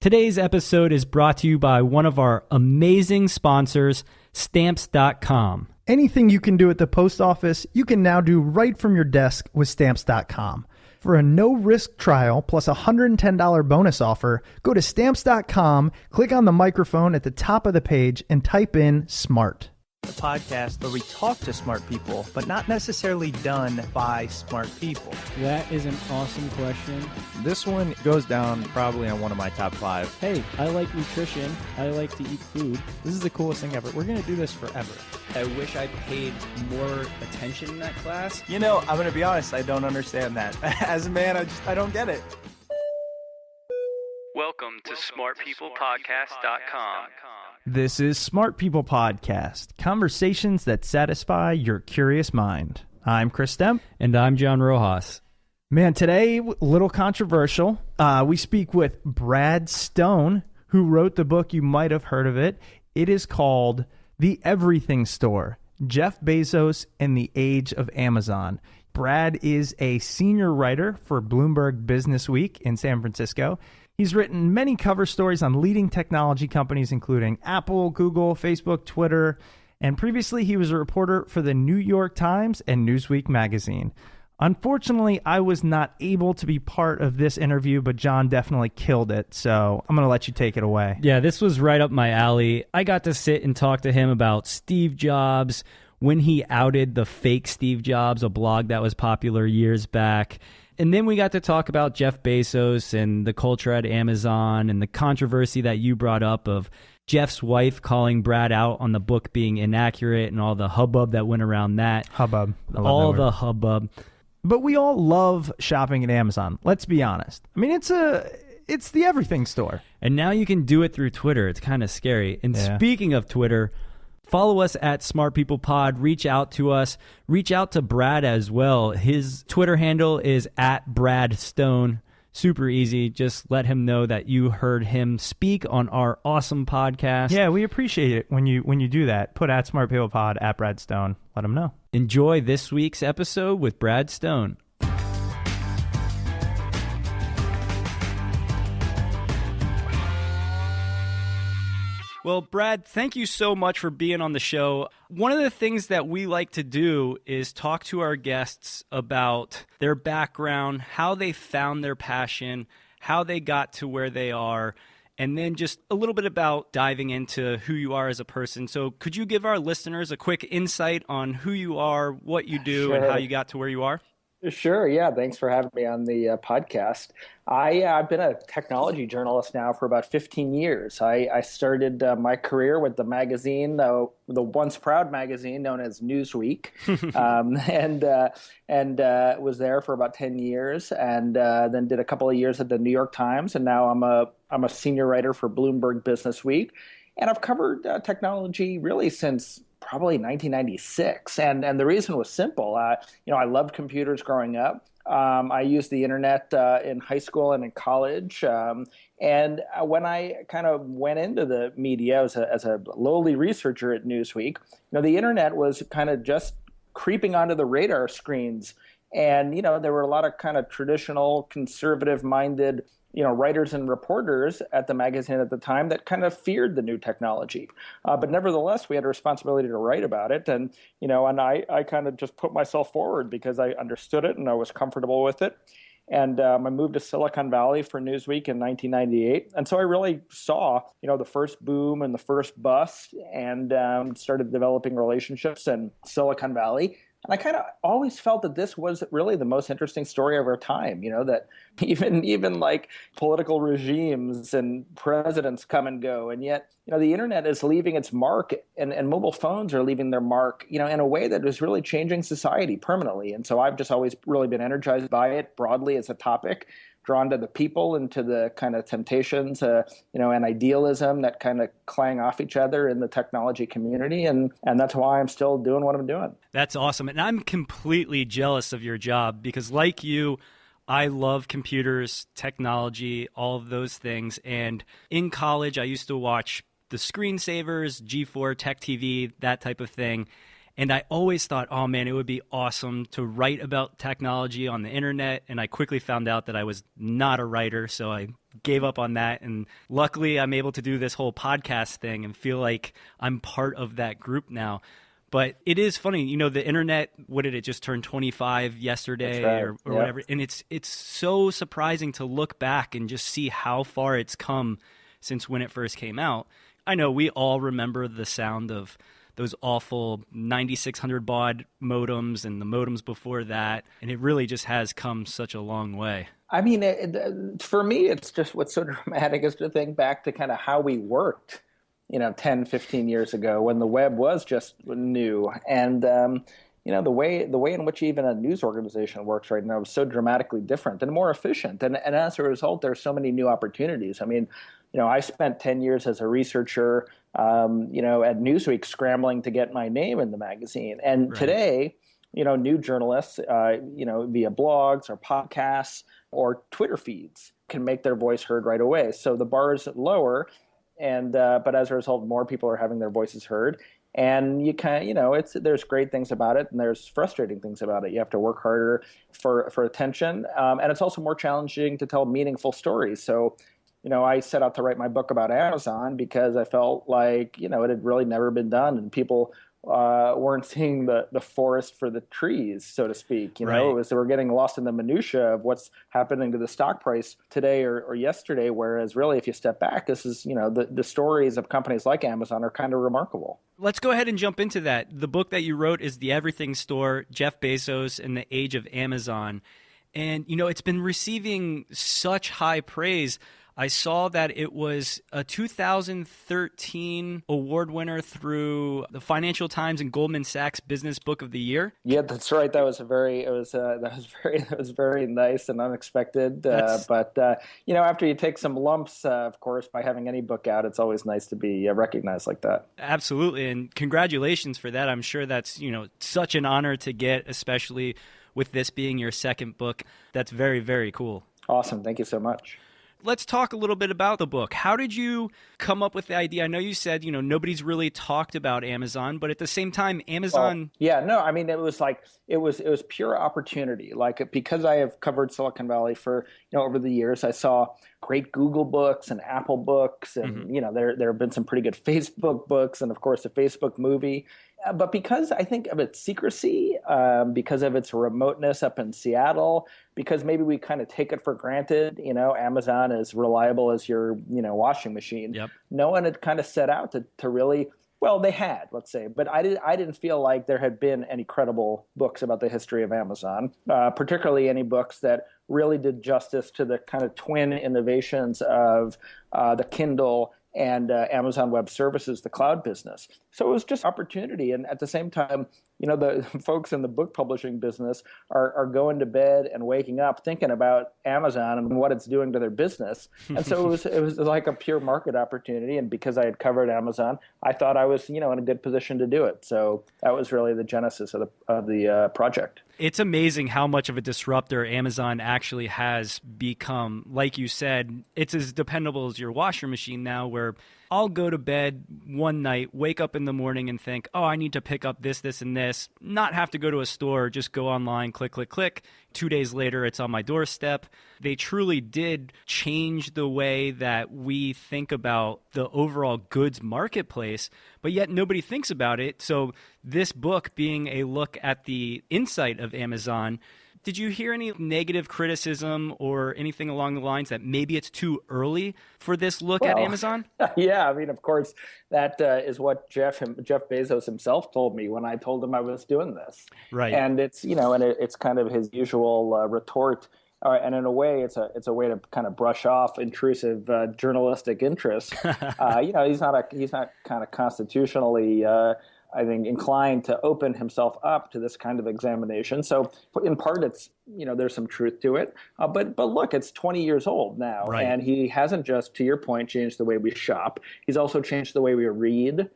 Today's episode is brought to you by one of our amazing sponsors, Stamps.com. Anything you can do at the post office, you can now do right from your desk with Stamps.com. For a no-risk trial plus a $110 bonus offer, go to Stamps.com, click on the microphone at the top of the page, and type in SMART. The podcast where we talk to smart people, but not necessarily done by smart people. That is an awesome question. This one goes down probably on one of my top 5. Hey, I like nutrition. I like to eat food. This is the coolest thing ever. We're going to do this forever. I wish I paid more attention in that class. You know, I'm going to be honest, I don't understand that. As a man, I don't get it. Welcome to smartpeoplepodcast.com. This is Smart People Podcast, conversations that satisfy your curious mind. I'm Chris Stemp. And I'm John Rojas. Man, today, a little controversial. We speak with Brad Stone, who wrote the book. You might have heard of it. It is called The Everything Store, Jeff Bezos and the Age of Amazon. Brad is a senior writer for Bloomberg Business Week in San Francisco. He's written many cover stories on leading technology companies, including Apple, Google, Facebook, Twitter, and previously he was a reporter for the New York Times and Newsweek magazine. Unfortunately, I was not able to be part of this interview, but John definitely killed it, so I'm going to let you take it away. Yeah, this was right up my alley. I got to sit and talk to him about Steve Jobs, when he outed the fake Steve Jobs, a blog that was popular years back. And then we got to talk about Jeff Bezos and the culture at Amazon and the controversy that you brought up of Jeff's wife calling Brad out on the book being inaccurate and all the hubbub that went around that. Hubbub. All the hubbub. But we all love shopping at Amazon. Let's be honest. I mean, it's the everything store. And now you can do it through Twitter. It's kind of scary. And Speaking of Twitter, follow us at Smart People Pod. Reach out to us. Reach out to Brad as well. His Twitter handle is at Brad Stone. Super easy. Just let him know that you heard him speak on our awesome podcast. Yeah, we appreciate it when you do that. Put at Smart People Pod at Brad Stone. Let him know. Enjoy this week's episode with Brad Stone. Well, Brad, thank you so much for being on the show. One of the things that we like to do is talk to our guests about their background, how they found their passion, how they got to where they are, and then just a little bit about diving into who you are as a person. So could you give our listeners a quick insight on who you are, what you do, and how you got to where you are? Sure. Yeah. Thanks for having me on the podcast. I've been a technology journalist now for about 15 years. I started my career with the magazine, the once proud magazine known as Newsweek, and was there for about 10 years, and then did a couple of years at the New York Times, and now I'm a senior writer for Bloomberg Business Week, and I've covered technology really since probably 1996. And the reason was simple. I loved computers growing up. I used the internet in high school and in college. And when I kind of went into the media as a lowly researcher at Newsweek, the internet was kind of just creeping onto the radar screens. And, there were a lot of kind of traditional conservative-minded writers and reporters at the magazine at the time that kind of feared the new technology. But nevertheless, we had a responsibility to write about it. And, and I kind of just put myself forward because I understood it and I was comfortable with it. And I moved to Silicon Valley for Newsweek in 1998. And so I really saw, the first boom and the first bust, and started developing relationships in Silicon Valley. And I kind of always felt that this was really the most interesting story of our time, that even like political regimes and presidents come and go. And yet, the internet is leaving its mark, and mobile phones are leaving their mark, in a way that is really changing society permanently. And so I've just always really been energized by it broadly as a topic, drawn to the people and to the kind of temptations, and idealism that kind of clang off each other in the technology community. And that's why I'm still doing what I'm doing. That's awesome. And I'm completely jealous of your job because like you, I love computers, technology, all of those things. And in college, I used to watch the screensavers, G4, Tech TV, that type of thing. And I always thought, oh man, it would be awesome to write about technology on the internet. And I quickly found out that I was not a writer, so I gave up on that. And luckily, I'm able to do this whole podcast thing and feel like I'm part of that group now. But it is funny, you know, the internet, what did it just turn 25 yesterday or whatever? And it's so surprising to look back and just see how far it's come since when it first came out. I know we all remember the sound of those awful 9600 baud modems and the modems before that. And it really just has come such a long way. I mean, for me, it's just what's so dramatic is to think back to kind of how we worked, 10, 15 years ago when the web was just new. And, the way in which even a news organization works right now is so dramatically different and more efficient. And as a result, there's so many new opportunities. I mean, I spent 10 years as a researcher, at Newsweek scrambling to get my name in the magazine. And today, new journalists, via blogs or podcasts or Twitter feeds can make their voice heard right away. So the bar is lower, and but as a result, more people are having their voices heard. And you there's great things about it, and there's frustrating things about it. You have to work harder for attention, and it's also more challenging to tell meaningful stories. So, I set out to write my book about Amazon because I felt like it had really never been done, and people weren't seeing the forest for the trees, so to speak. They were getting lost in the minutia of what's happening to the stock price today or yesterday. Whereas really, if you step back, this is, the stories of companies like Amazon are kind of remarkable. Let's go ahead and jump into that. The book that you wrote is The Everything Store, Jeff Bezos and the Age of Amazon. And, it's been receiving such high praise. I saw that it was a 2013 award winner through the Financial Times and Goldman Sachs Business Book of the Year. Yeah, that's right. That was very nice and unexpected. But after you take some lumps, of course, by having any book out, it's always nice to be recognized like that. Absolutely, and congratulations for that. I'm sure that's such an honor to get, especially with this being your second book. That's very, very cool. Awesome. Thank you so much. Let's talk a little bit about the book. How did you come up with the idea? I know you said, nobody's really talked about Amazon, but at the same time, Amazon... it was pure opportunity. Like, because I have covered Silicon Valley for, over the years, I saw great Google books and Apple books, and, there have been some pretty good Facebook books, and of course, the Facebook movie. But because I think of its secrecy, because of its remoteness up in Seattle, because maybe we kind of take it for granted, Amazon is reliable as your, washing machine. Yep. No one had kind of set out to really, well, they had, let's say, but I didn't feel like there had been any credible books about the history of Amazon, particularly any books that really did justice to the kind of twin innovations of the Kindle and Amazon Web Services, the cloud business. So it was just opportunity. And at the same time, the folks in the book publishing business are going to bed and waking up thinking about Amazon and what it's doing to their business. And so it was like a pure market opportunity. And because I had covered Amazon, I thought I was, in a good position to do it. So that was really the genesis of the project. It's amazing how much of a disruptor Amazon actually has become. Like you said, it's as dependable as your washer machine now, where I'll go to bed one night, wake up in the morning and think, oh, I need to pick up this, this, and this, not have to go to a store, just go online, click, click, click. 2 days later, it's on my doorstep. They truly did change the way that we think about the overall goods marketplace, but yet nobody thinks about it. So this book being a look at the insight of Amazon, did you hear any negative criticism or anything along the lines that maybe it's too early for this look at Amazon? Yeah, I mean, of course, that is what Jeff Bezos himself told me when I told him I was doing this. Right. And it's, and it's kind of his usual retort. And in a way, it's a way to kind of brush off intrusive journalistic interests. He's not kind of constitutionally I think, inclined to open himself up to this kind of examination. So in part, it's, there's some truth to it. But look, it's 20 years old now. Right. And he hasn't just, to your point, changed the way we shop. He's also changed the way we read.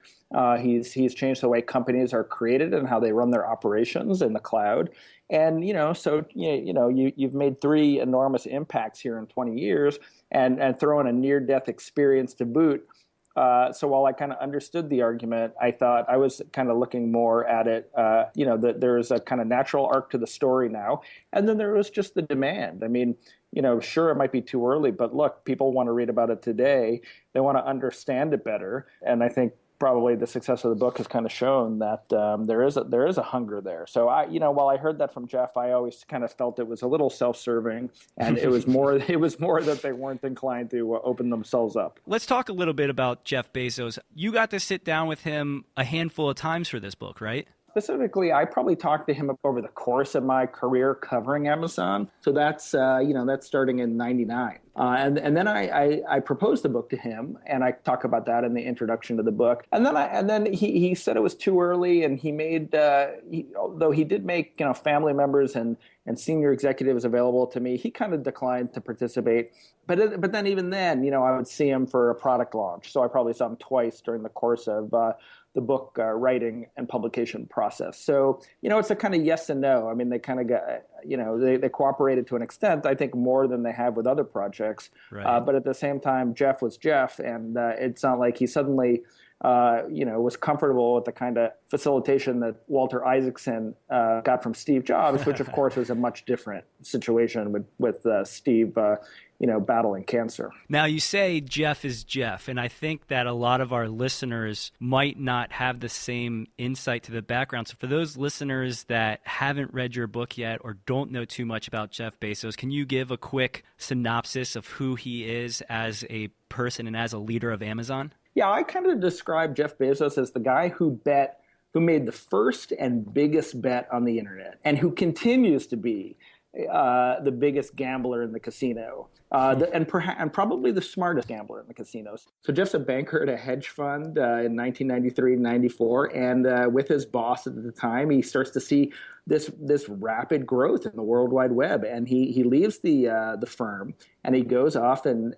He's changed the way companies are created and how they run their operations in the cloud. And, you've made 3 enormous impacts here in 20 years and throw in a near-death experience to boot. So while I kind of understood the argument, I thought I was kind of looking more at it, that there's a kind of natural arc to the story now. And then there was just the demand. I mean, sure, it might be too early, but look, people want to read about it today. They want to understand it better. And I think probably the success of the book has kind of shown that there is a hunger there. So while I heard that from Jeff, I always kind of felt it was a little self-serving, and it was more that they weren't inclined to open themselves up. Let's talk a little bit about Jeff Bezos. You got to sit down with him a handful of times for this book, right? Specifically, I probably talked to him over the course of my career covering Amazon. So that's starting in '99, and then I proposed the book to him, and I talk about that in the introduction to the book. And then he said it was too early, and he made although he did make family members and senior executives available to me, he kind of declined to participate. But then even then, I would see him for a product launch. So I probably saw him twice during the course of the book writing and publication process. So, it's a kind of yes and no. I mean, they kind of got, they cooperated to an extent, I think more than they have with other projects. Right. But at the same time, Jeff was Jeff, and it's not like he suddenly, was comfortable with the kind of facilitation that Walter Isaacson got from Steve Jobs, which of course was a much different situation with Steve, battling cancer. Now, you say Jeff is Jeff, and I think that a lot of our listeners might not have the same insight to the background. So for those listeners that haven't read your book yet or don't know too much about Jeff Bezos, can you give a quick synopsis of who he is as a person and as a leader of Amazon? Yeah, I kind of describe Jeff Bezos as the guy who made the first and biggest bet on the internet, and who continues to be the biggest gambler in the casino, and probably the smartest gambler in the casinos. So Jeff's a banker at a hedge fund in 1993 and 94, and with his boss at the time, he starts to see this rapid growth in the World Wide Web, and he leaves the firm, and he goes off and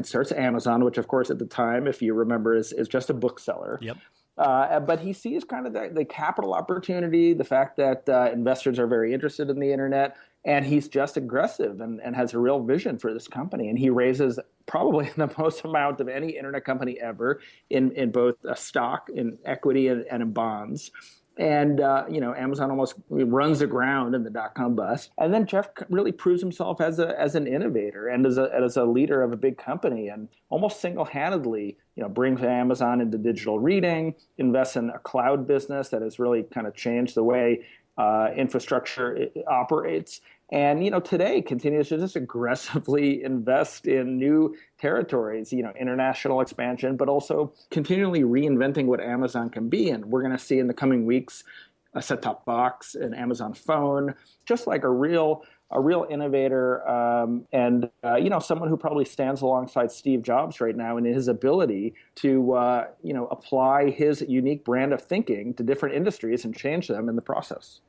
starts Amazon, which of course at the time, if you remember, is just a bookseller. Yep. But he sees kind of the capital opportunity, the fact that investors are very interested in the internet, and he's just aggressive and has a real vision for this company. And he raises probably the most amount of any internet company ever in both stock, in equity, and in bonds. And, Amazon almost runs aground in the dot-com bust. And then Jeff really proves himself as an innovator and as a leader of a big company, and almost single-handedly, brings Amazon into digital reading, invests in a cloud business that has really kind of changed the way infrastructure operates. And, today continues to just aggressively invest in new territories, international expansion, but also continually reinventing what Amazon can be. And we're going to see in the coming weeks a set-top box, an Amazon phone, just like a real innovator, and someone who probably stands alongside Steve Jobs right now in his ability to apply his unique brand of thinking to different industries and change them in the process.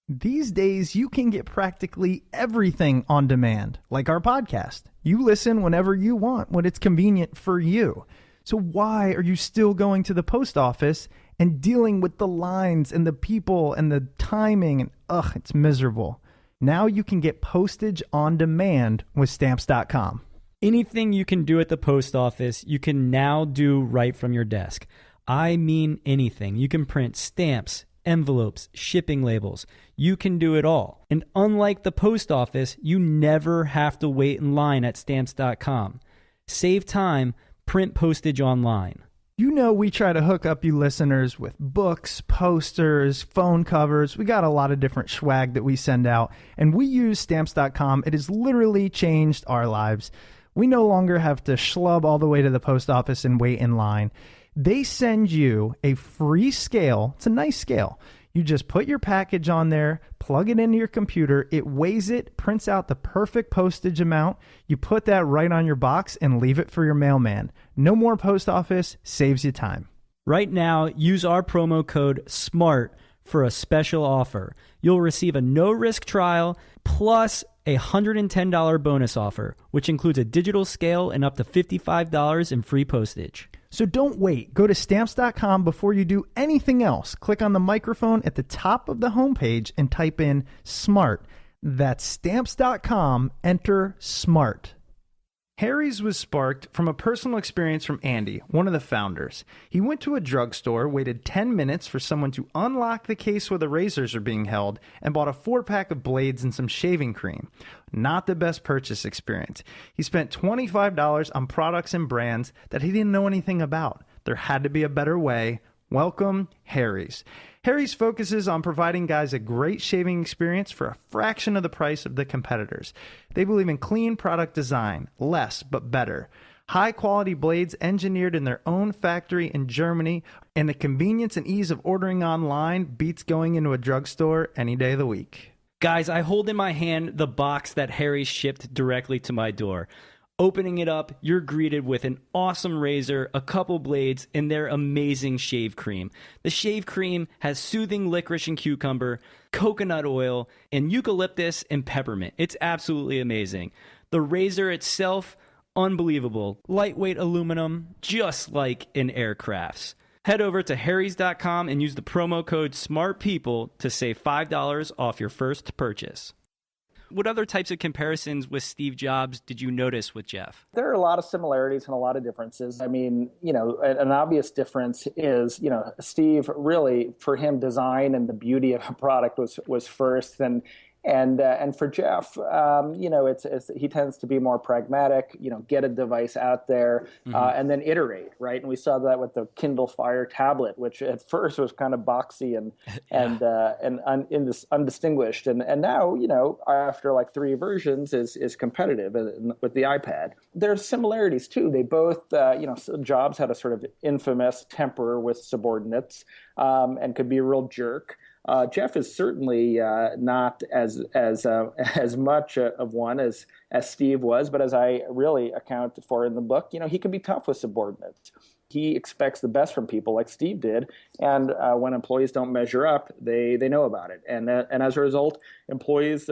These days, you can get practically everything on demand, like our podcast. You listen whenever you want, when it's convenient for you. So why are you still going to the post office and dealing with the lines and the people and the timing? And it's miserable. Now you can get postage on demand with Stamps.com. Anything you can do at the post office, you can now do right from your desk. I mean anything. You can print stamps, envelopes, shipping labels. You can do it all. And unlike the post office, you never have to wait in line at Stamps.com. Save time, print postage online. We try to hook up you listeners with books, posters, phone covers. We got a lot of different swag that we send out, and we use Stamps.com. It has literally changed our lives. We no longer have to schlub all the way to the post office and wait in line. They send you a free scale. It's a nice scale. You just put your package on there, plug it into your computer, it weighs it, prints out the perfect postage amount. You put that right on your box and leave it for your mailman. No more post office, saves you time. Right now, use our promo code SMART for a special offer. You'll receive a no-risk trial plus a $110 bonus offer, which includes a digital scale and up to $55 in free postage. So don't wait. Go to Stamps.com before you do anything else. Click on the microphone at the top of the homepage and type in SMART. That's Stamps.com. Enter SMART. Harry's was sparked from a personal experience from Andy, one of the founders. He went to a drugstore, waited 10 minutes for someone to unlock the case where the razors are being held, and bought a 4-pack of blades and some shaving cream. Not the best purchase experience. He spent $25 on products and brands that he didn't know anything about. There had to be a better way. Welcome, Harry's. Harry's focuses on providing guys a great shaving experience for a fraction of the price of the competitors. They believe in clean product design, less but better. High-quality blades engineered in their own factory in Germany, and the convenience and ease of ordering online beats going into a drugstore any day of the week. Guys, I hold in my hand the box that Harry shipped directly to my door. Opening it up, you're greeted with an awesome razor, a couple blades, and their amazing shave cream. The shave cream has soothing licorice and cucumber, coconut oil, and eucalyptus and peppermint. It's absolutely amazing. The razor itself, unbelievable. Lightweight aluminum, just like in aircrafts. Head over to harrys.com and use the promo code SMARTPeople to save $5 off your first purchase. What other types of comparisons with Steve Jobs did you notice with Jeff? There are a lot of similarities and a lot of differences. I mean, an obvious difference is, Steve really, for him, design and the beauty of a product was first. And for Jeff, he tends to be more pragmatic, get a device out there and then iterate, right? And we saw that with the Kindle Fire tablet, which at first was kind of boxy and undistinguished. And now, after like 3 versions is competitive with the iPad. There's similarities too. They both, Jobs had a sort of infamous temper with subordinates and could be a real jerk. Jeff is certainly not as much of one as Steve was, but as I really account for in the book, he can be tough with subordinates. He expects the best from people like Steve did, and when employees don't measure up, they know about it, and as a result, employees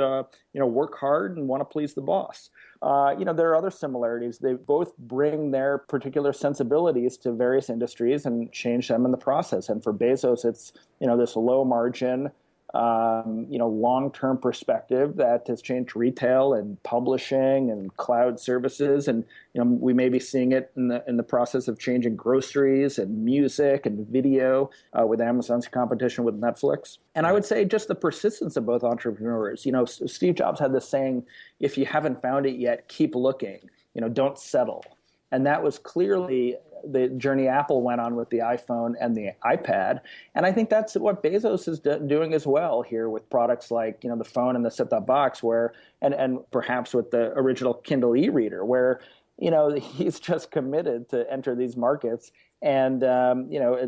work hard and want to please the boss. There are other similarities. They both bring their particular sensibilities to various industries and change them in the process. And for Bezos, it's this low margin, long-term perspective that has changed retail and publishing and cloud services. And we may be seeing it in the process of changing groceries and music and video with Amazon's competition with Netflix. And I would say just the persistence of both entrepreneurs. Steve Jobs had this saying, if you haven't found it yet, keep looking, don't settle. And that was clearly the journey Apple went on with the iPhone and the iPad. And I think that's what Bezos is doing as well here with products like, the phone and the set-top box and perhaps with the original Kindle e-reader where, he's just committed to enter these markets. And,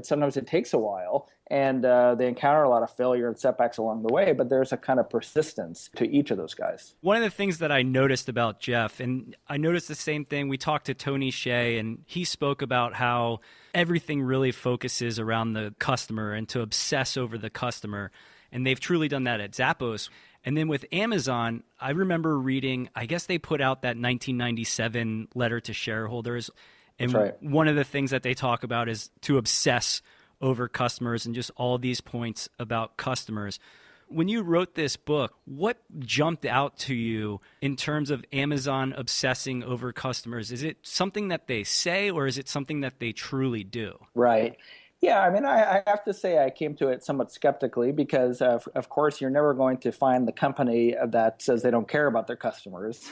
sometimes it takes a while and they encounter a lot of failure and setbacks along the way, but there's a kind of persistence to each of those guys. One of the things that I noticed about Jeff, and I noticed the same thing, we talked to Tony Hsieh, and he spoke about how everything really focuses around the customer and to obsess over the customer. And they've truly done that at Zappos. And then with Amazon, I remember reading, I guess they put out that 1997 letter to shareholders. And That's right. One of the things that they talk about is to obsess over customers and just all these points about customers. When you wrote this book, what jumped out to you in terms of Amazon obsessing over customers? Is it something that they say or is it something that they truly do? Right. Yeah, I mean, I have to say I came to it somewhat skeptically because, of course, you're never going to find the company that says they don't care about their customers.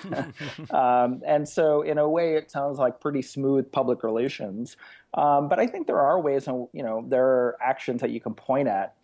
And so, in a way, it sounds like pretty smooth public relations. But I think there are ways, there are actions that you can point at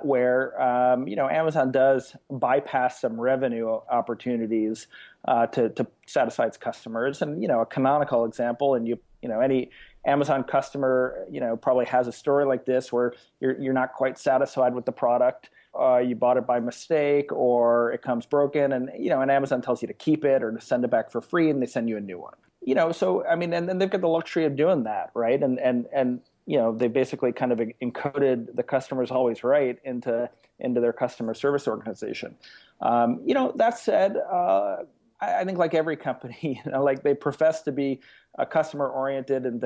where, Amazon does bypass some revenue opportunities to satisfy its customers. And, a canonical example, and any Amazon customer, probably has a story like this where you're not quite satisfied with the product. You bought it by mistake or it comes broken and Amazon tells you to keep it or to send it back for free and they send you a new one. So, I mean, and then they've got the luxury of doing that, right? And they basically kind of encoded the customer's always right into their customer service organization. That said, I think like every company, like they profess to be customer oriented and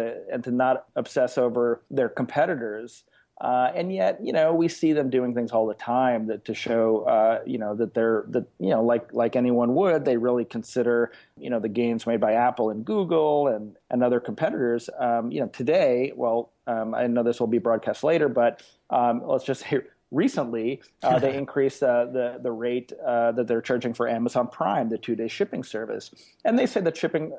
to not obsess over their competitors. And yet, we see them doing things all the time to show, like anyone would, they really consider, the gains made by Apple and Google and other competitors. Today, I know this will be broadcast later, but let's just say recently, they increased the rate that they're charging for Amazon Prime, the 2-day shipping service. And they say that shipping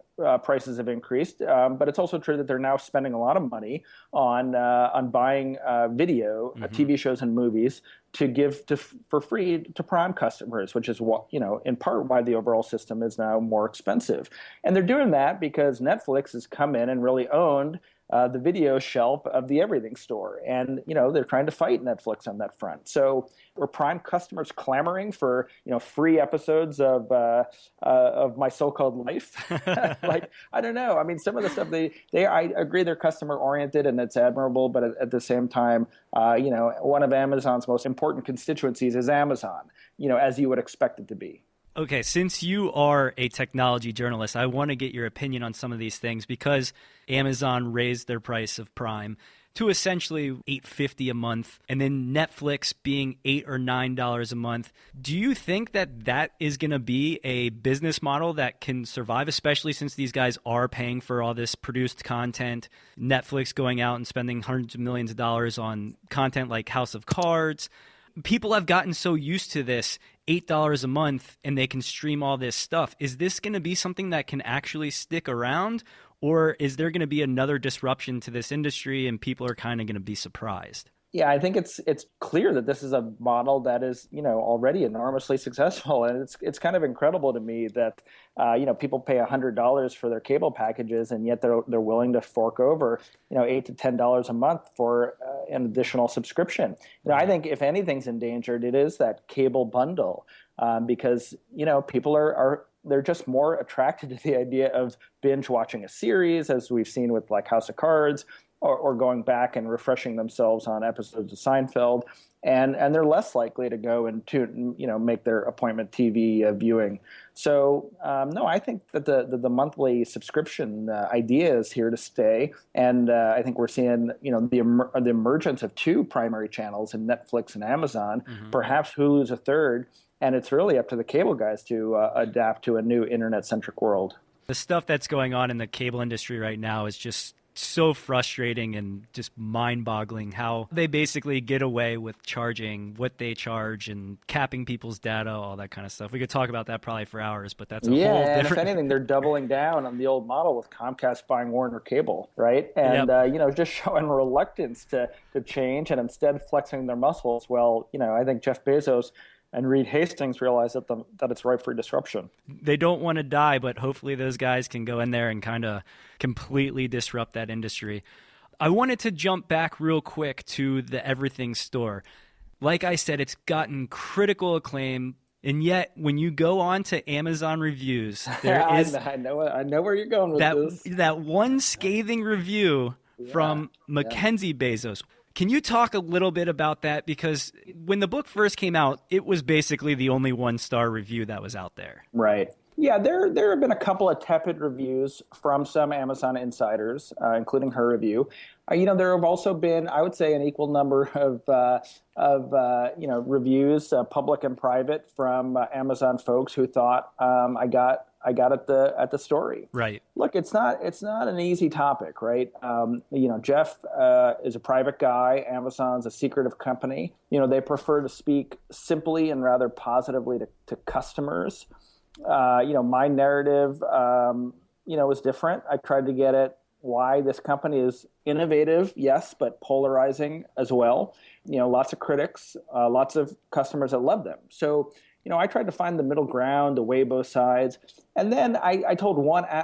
prices have increased, but it's also true that they're now spending a lot of money on buying video, TV shows and movies to give for free to Prime customers, which is in part why the overall system is now more expensive. And they're doing that because Netflix has come in and really owned the video shelf of the everything store. And, they're trying to fight Netflix on that front. So were Prime customers clamoring for, free episodes of My So-Called Life? I don't know. I mean, some of the stuff I agree they're customer oriented and it's admirable, but at the same time, one of Amazon's most important constituencies is Amazon, as you would expect it to be. Okay, since you are a technology journalist, I want to get your opinion on some of these things because Amazon raised their price of Prime to essentially $8.50 a month, and then Netflix being $8 or $9 a month. Do you think that is going to be a business model that can survive, especially since these guys are paying for all this produced content? Netflix going out and spending hundreds of millions of dollars on content like House of Cards. People have gotten so used to this $8 a month and they can stream all this stuff. Is this going to be something that can actually stick around, or is there going to be another disruption to this industry and people are kind of going to be surprised? Yeah, I think it's clear that this is a model that is, already enormously successful. And it's kind of incredible to me that, people pay $100 for their cable packages, and yet they're willing to fork over, $8 to $10 a month for an additional subscription. I think if anything's endangered, it is that cable bundle, because, people they're just more attracted to the idea of binge watching a series, as we've seen with like House of Cards, or going back and refreshing themselves on episodes of Seinfeld, and they're less likely to go and make their appointment TV viewing. So no, I think that the monthly subscription idea is here to stay, and I think we're seeing the emergence of two primary channels in Netflix and Amazon, perhaps Hulu's a third, and it's really up to the cable guys to adapt to a new internet-centric world. The stuff that's going on in the cable industry right now is just so frustrating and just mind-boggling how they basically get away with charging what they charge and capping people's data, all that kind of stuff. We could talk about that probably for hours, but that's a whole different... Yeah, and if anything, they're doubling down on the old model with Comcast buying Warner Cable, right? And, just showing reluctance to change and instead flexing their muscles. Well, I think Jeff Bezos and Reed Hastings realize that it's ripe for disruption. They don't want to die, but hopefully those guys can go in there and kind of completely disrupt that industry. I wanted to jump back real quick to the Everything store. Like I said, it's gotten critical acclaim, and yet when you go on to Amazon reviews, there is... I know where you're going with this. That one scathing review from Mackenzie Bezos. Can you talk a little bit about that? Because when the book first came out, it was basically the only 1-star review that was out there. Right. Yeah, there have been a couple of tepid reviews from some Amazon insiders, including her review. There have also been, I would say, an equal number of reviews, public and private, from Amazon folks who thought I got at the story. Right. Look, it's not an easy topic, right? Jeff is a private guy. Amazon's a secretive company. They prefer to speak simply and rather positively to customers. My narrative, was different. I tried to get at why this company is innovative, yes, but polarizing as well. Lots of critics, lots of customers that love them. So, I tried to find the middle ground, to weigh both sides. And then I told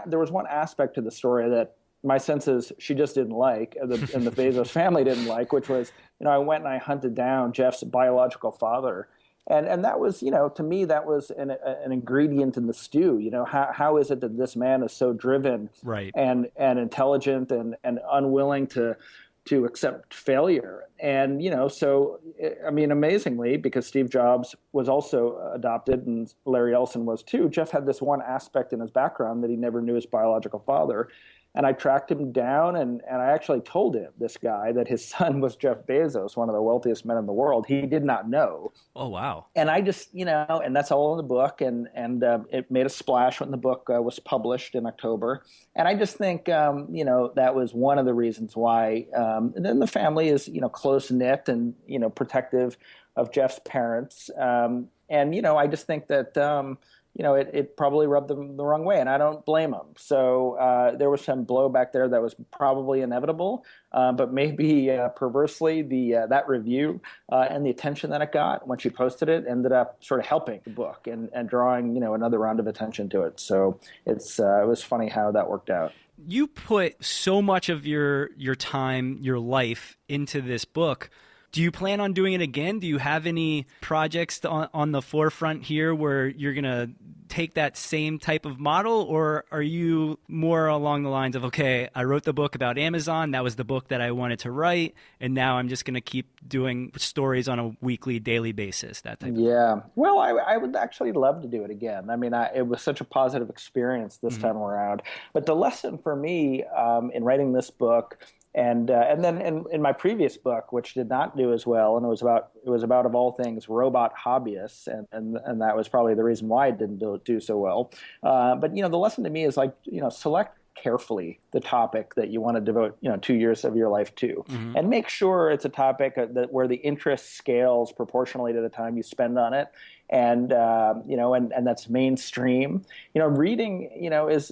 there was one aspect to the story that my sense is she just didn't like, and the Bezos family didn't like, which was, I went and I hunted down Jeff's biological father. And that was, to me, that was an ingredient in the stew. How is it that this man is so driven, right, and intelligent and unwilling to accept failure? And, amazingly, because Steve Jobs was also adopted and Larry Ellison was too, Jeff had this one aspect in his background that he never knew his biological father. And I tracked him down, and I actually told him, this guy, that his son was Jeff Bezos, one of the wealthiest men in the world. He did not know. Oh, wow. And I just, and that's all in the book. And it made a splash when the book was published in October. And I just think, that was one of the reasons why. And then the family is, close knit and, protective of Jeff's parents. And, I just think that, it probably rubbed them the wrong way, and I don't blame them. So there was some blowback there that was probably inevitable, but maybe perversely, that review and the attention that it got when she posted it ended up sort of helping the book and drawing another round of attention to it. So it was funny how that worked out. You put so much of your time, your life into this book. Do you plan on doing it again? Do you have any projects on the forefront here where you're going to take that same type of model, or are you more along the lines of, okay, I wrote the book about Amazon, that was the book that I wanted to write, and now I'm just going to keep doing stories on a weekly, daily basis, that type of thing? Yeah. Well, I would actually love to do it again. I mean, it was such a positive experience this time around. But the lesson for me in writing this book, and then in my previous book, which did not do as well, and it was about of all things robot hobbyists, and that was probably the reason why it didn't do so well. But the lesson to me is select carefully the topic that you want to devote 2 years of your life to, and make sure it's a topic where the interest scales proportionally to the time you spend on it. And and that's mainstream. Reading is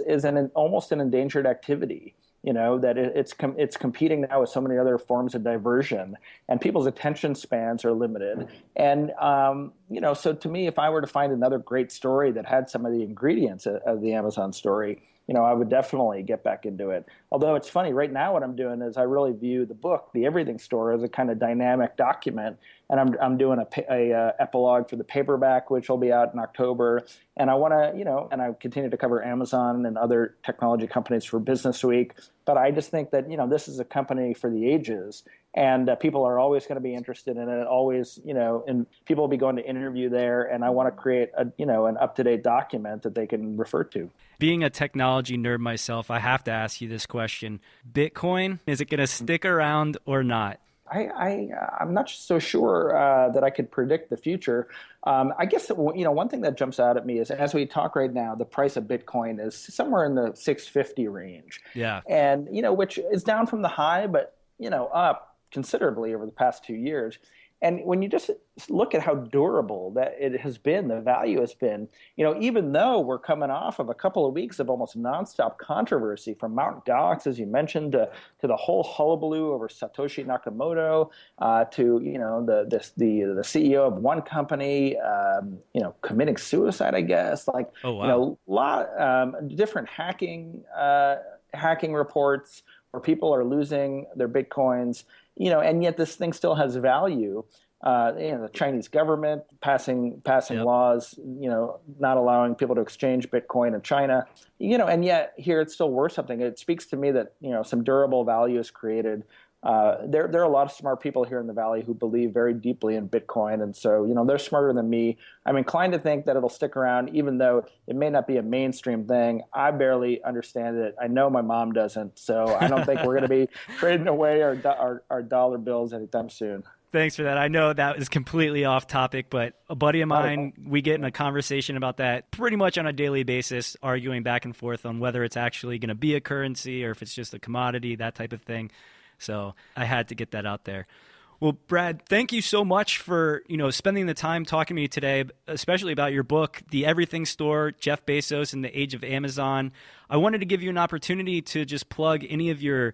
almost an endangered activity. That it's competing now with so many other forms of diversion, and people's attention spans are limited. And so to me, if I were to find another great story that had some of the ingredients of the Amazon story, I would definitely get back into it. Although it's funny, right now what I'm doing is I really view the book, The Everything Store, as a kind of dynamic document. And I'm doing a epilogue for the paperback, which will be out in October. And I want to, and I continue to cover Amazon and other technology companies for Business Week. But I just think that, this is a company for the ages. And people are always going to be interested in it. Always, and people will be going to interview there. And I want to create an up-to-date document that they can refer to. Being a technology nerd myself, I have to ask you this question. Bitcoin, is it going to stick around or not? I'm not so sure that I could predict the future. I guess one thing that jumps out at me is, as we talk right now, the price of Bitcoin is somewhere in the 650 range. Yeah, and which is down from the high, but up considerably over the past 2 years. And when you just look at how durable that it has been, the value has been, even though we're coming off of a couple of weeks of almost nonstop controversy, from Mt. Gox, as you mentioned, to the whole hullabaloo over Satoshi Nakamoto, to the CEO of one company, committing suicide, I guess, oh, wow. Lot different hacking reports where people are losing their Bitcoins. And yet this thing still has value. The Chinese government passing laws, not allowing people to exchange Bitcoin in China, and yet here it's still worth something. It speaks to me that, some durable value is created. There are a lot of smart people here in the Valley who believe very deeply in Bitcoin. And so, they're smarter than me. I'm inclined to think that it'll stick around, even though it may not be a mainstream thing. I barely understand it. I know my mom doesn't. So I don't think we're going to be trading away our dollar bills anytime soon. Thanks for that. I know that is completely off topic, but a buddy of mine, we get in a conversation about that pretty much on a daily basis, arguing back and forth on whether it's actually going to be a currency or if it's just a commodity, that type of thing. So I had to get that out there. Well, Brad, thank you so much for, spending the time talking to me today, especially about your book, The Everything Store, Jeff Bezos and the Age of Amazon. I wanted to give you an opportunity to just plug any of your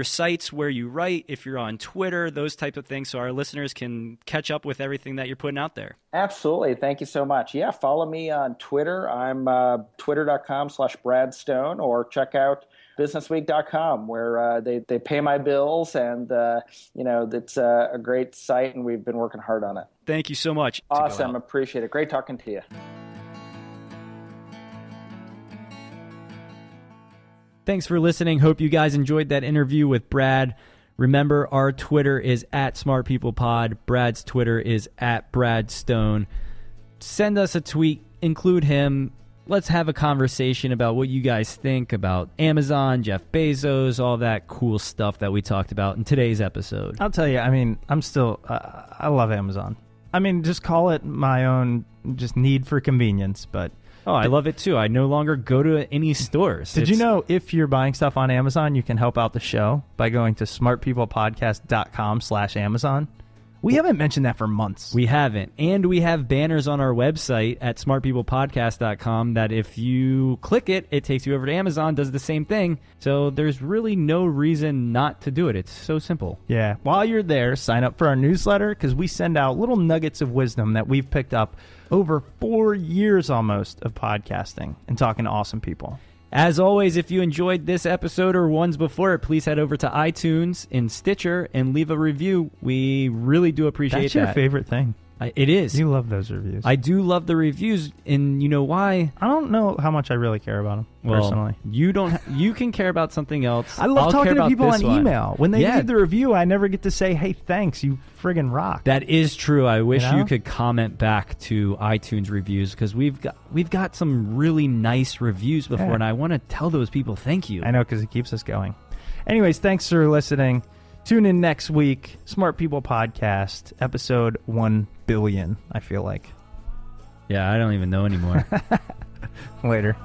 sites where you write, if you're on Twitter, those type of things, so our listeners can catch up with everything that you're putting out there. Absolutely. Thank you so much. Yeah, follow me on Twitter. I'm twitter.com/Brad Stone, or check out businessweek.com, where they pay my bills, and it's a great site, and we've been working hard on it. Thank you so much. Awesome. Appreciate it. Great talking to you. Thanks for listening. Hope you guys enjoyed that interview with Brad. Remember, our Twitter is @SmartPeoplePod. Brad's Twitter is @BradStone. Send us a tweet, include him, let's have a conversation about what you guys think about Amazon, Jeff Bezos, all that cool stuff that we talked about in today's episode. I'll tell you, I mean, I'm still, I love Amazon. I mean, just call it my own just need for convenience, but... Oh, I love it too. I no longer go to any stores. Did you know if you're buying stuff on Amazon, you can help out the show by going to smartpeoplepodcast.com/Amazon? We haven't mentioned that for months. We haven't. And we have banners on our website at smartpeoplepodcast.com that if you click it, it takes you over to Amazon, does the same thing. So there's really no reason not to do it. It's so simple. Yeah. While you're there, sign up for our newsletter because we send out little nuggets of wisdom that we've picked up over 4 years almost of podcasting and talking to awesome people. As always, if you enjoyed this episode or ones before it, please head over to iTunes and Stitcher and leave a review. We really do appreciate That's that. your favorite thing. It is. You love those reviews. I do love the reviews, and you know why? I don't know how much I really care about them, personally. You don't. You can care about something else. I love talking to people on email. When they Yeah. leave the review, I never get to say, hey, thanks, you friggin' rock. That is true. I wish You know? you could comment back to iTunes reviews because we've got some really nice reviews before, Yeah. and I want to tell those people thank you. I know, because it keeps us going. Anyways, thanks for listening. Tune in next week. Smart People Podcast, episode 1 billion, I feel like. Yeah, I don't even know anymore. Later.